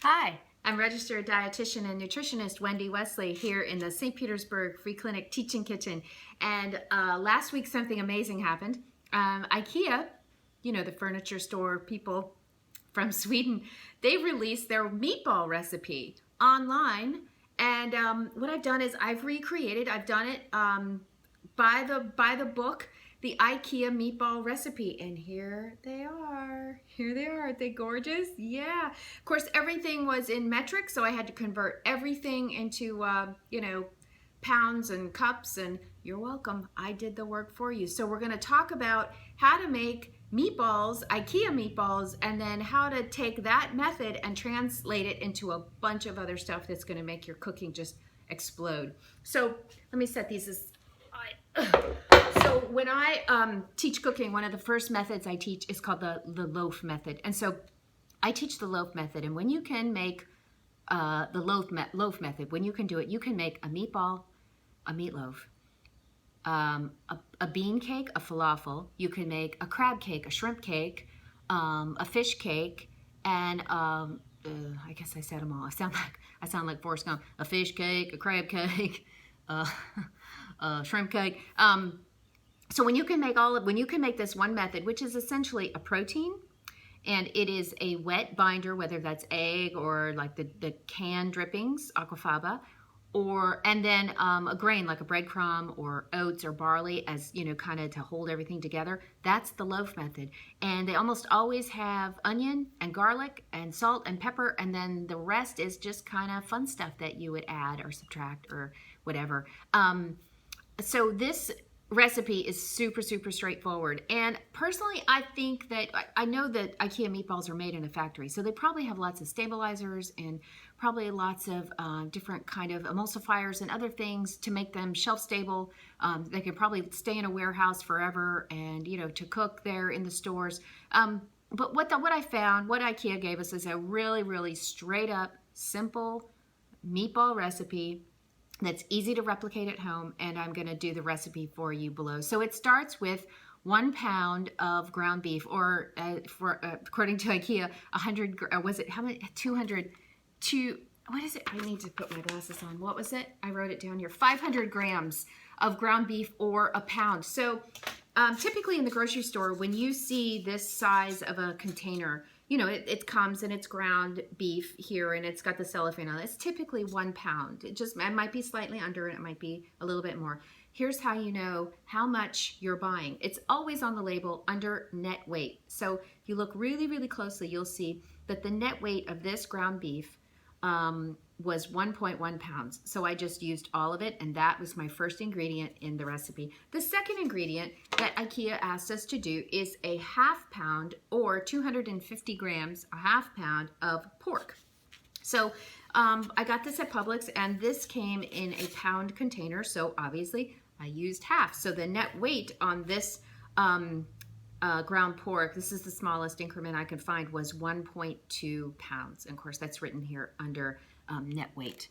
Hi, I'm registered dietitian and nutritionist Wendy Wesley here in the St. Petersburg Free Clinic Teaching Kitchen. And last week something amazing happened. IKEA, you know, the furniture store people from Sweden, they released their meatball recipe online. And what I've done is I've done it by the book, the IKEA meatball recipe, and here they are. Aren't they gorgeous? Yeah. Of course, everything was in metric, so I had to convert everything into pounds and cups, and you're welcome. I did the work for you. So we're going to talk about how to make meatballs, IKEA meatballs, and then how to take that method and translate it into a bunch of other stuff that's going to make your cooking just explode. So let me set these as so when I teach cooking, one of the first methods I teach is called the loaf method. And so I teach the loaf method. And when you can make the loaf method, when you can do it, you can make a meatball, a meatloaf, a bean cake, a falafel. You can make a crab cake, a shrimp cake, a fish cake, and I guess I said them all. I sound like Forrest Gump. A fish cake, a crab cake, shrimp cake. So when you can make this one method, which is essentially a protein, and it is a wet binder, whether that's egg or like the canned drippings, aquafaba, and then a grain like a breadcrumb or oats or barley, as you know, kind of to hold everything together. That's the loaf method. And they almost always have onion and garlic and salt and pepper, and then the rest is just kind of fun stuff that you would add or subtract or whatever. So this recipe is super straightforward, and personally I think that I know that IKEA meatballs are made in a factory, so they probably have lots of stabilizers and probably lots of different kind of emulsifiers and other things to make them shelf stable. They could probably stay in a warehouse forever, and you know, to cook there in the stores. But what I found, what IKEA gave us, is a really straight up simple meatball recipe that's easy to replicate at home, and I'm going to do the recipe for you below. So it starts with 1 pound of ground beef, or according to IKEA, 100. Was it how many? 200. What is it? I need to put my glasses on. What was it? I wrote it down here. 500 grams of ground beef, or a pound. So typically in the grocery store, when you see this size of a container, you know, it comes and it's ground beef here, and it's got the cellophane on it. It's typically 1 pound. It might be slightly under, and it might be a little bit more. Here's how you know how much you're buying. It's always on the label under net weight. So if you look really closely, you'll see that the net weight of this ground beef was 1.1 pounds. So I just used all of it, and that was my first ingredient in the recipe. The second ingredient that IKEA asked us to do is a half pound, or 250 grams, a half pound of pork. So I got this at Publix, and this came in a pound container, so obviously I used half. So the net weight on this ground pork, this is the smallest increment I could find, was 1.2 pounds. And of course, that's written here under net weight.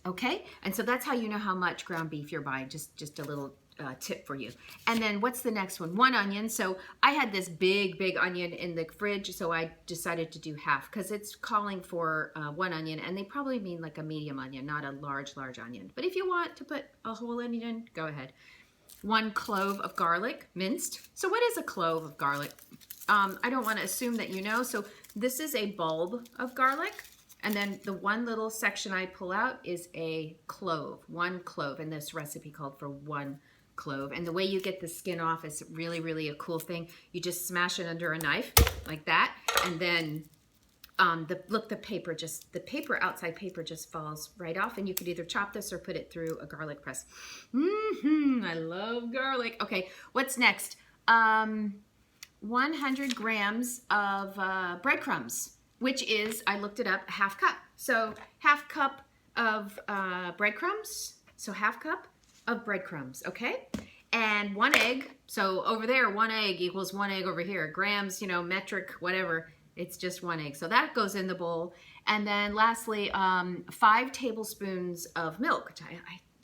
Okay? And so that's how you know how much ground beef you're buying. Just a little tip for you. And then what's the next one? 1 onion. So I had this big onion in the fridge, so I decided to do half, because it's calling for 1 onion, and they probably mean like a medium onion, not a large onion. But if you want to put a whole onion, go ahead. 1 clove of garlic, minced. So what is a clove of garlic? I don't want to assume that you know. So this is a bulb of garlic, and then the one little section I pull out is a clove, 1 clove. And this recipe called for 1 clove. And the way you get the skin off is really a cool thing. You just smash it under a knife like that, and then the outside paper just falls right off, and you could either chop this or put it through a garlic press. I love garlic. Okay, what's next? 100 grams of breadcrumbs, which is, I looked it up, a half cup. So half cup of breadcrumbs. So half cup of breadcrumbs, okay? And 1 egg. So over there, 1 egg equals 1 egg over here. Grams, you know, metric, whatever. It's just 1 egg. So that goes in the bowl. And then lastly, 5 tablespoons of milk.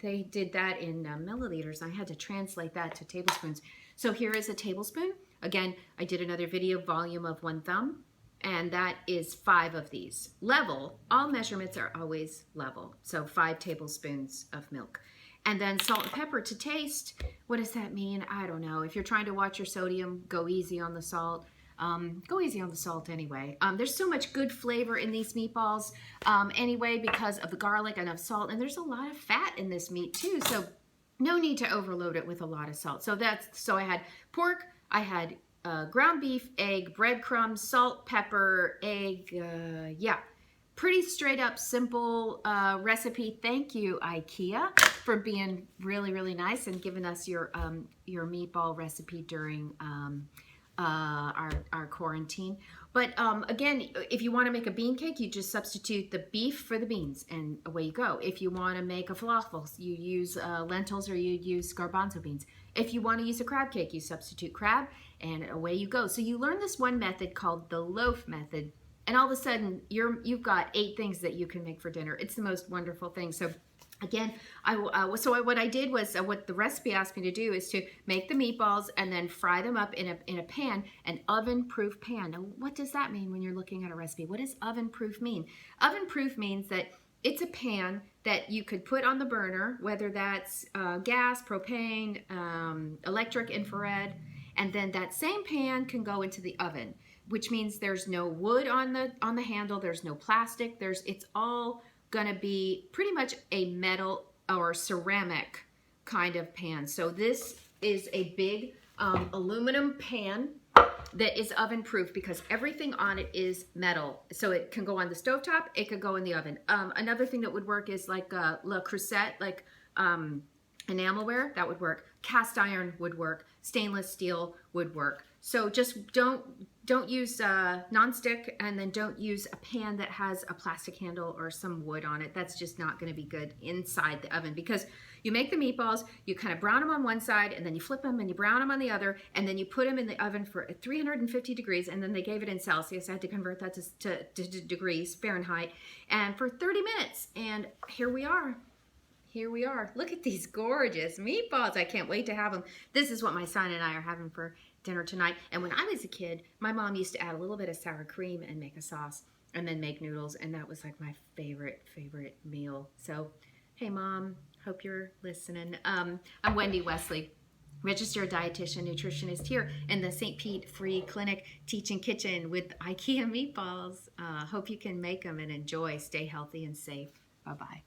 They did that in milliliters. I had to translate that to tablespoons. So here is a tablespoon. Again, I did another video, volume of 1 thumb. And that is 5 of these. Level, all measurements are always level. So 5 tablespoons of milk. And then salt and pepper to taste. What does that mean? I don't know. If you're trying to watch your sodium, go easy on the salt. Go easy on the salt anyway. There's so much good flavor in these meatballs anyway because of the garlic and of salt. And there's a lot of fat in this meat too. So no need to overload it with a lot of salt. So I had pork, I had ground beef, egg, breadcrumbs, salt, pepper, egg. Yeah, pretty straight up, simple recipe. Thank you, IKEA, for being really, really nice and giving us your meatball recipe during our quarantine. But again, if you want to make a bean cake, you just substitute the beef for the beans and away you go. If you want to make a falafel, you use lentils or you use garbanzo beans. If you want to use a crab cake, you substitute crab and away you go. So you learn this one method called the loaf method, and all of a sudden you've got 8 things that you can make for dinner. It's the most wonderful thing. So again, what I did was what the recipe asked me to do is to make the meatballs and then fry them up in a pan, an oven-proof pan. Now, what does that mean when you're looking at a recipe? What does oven-proof mean? Oven-proof means that it's a pan that you could put on the burner, whether that's gas, propane, electric, infrared, and then that same pan can go into the oven, which means there's no wood on the handle, there's no plastic, it's all gonna be pretty much a metal or ceramic kind of pan. So this is a big aluminum pan that is oven proof because everything on it is metal. So it can go on the stovetop, it could go in the oven. Another thing that would work is like La Creuset, like enamelware, that would work. Cast iron would work. Stainless steel would work. So just don't use nonstick, and then don't use a pan that has a plastic handle or some wood on it. That's just not going to be good inside the oven, because you make the meatballs, you kind of brown them on one side, and then you flip them and you brown them on the other, and then you put them in the oven for 350 degrees, and then they gave it in Celsius. I had to convert that to degrees Fahrenheit, and for 30 minutes. And here we are. Here we are. Look at these gorgeous meatballs. I can't wait to have them. This is what my son and I are having for dinner tonight. And when I was a kid, my mom used to add a little bit of sour cream and make a sauce and then make noodles. And that was like my favorite meal. So, hey, Mom, hope you're listening. I'm Wendy Wesley, registered dietitian, nutritionist here in the St. Pete Free Clinic Teaching Kitchen with IKEA Meatballs. Hope you can make them and enjoy. Stay healthy and safe. Bye-bye.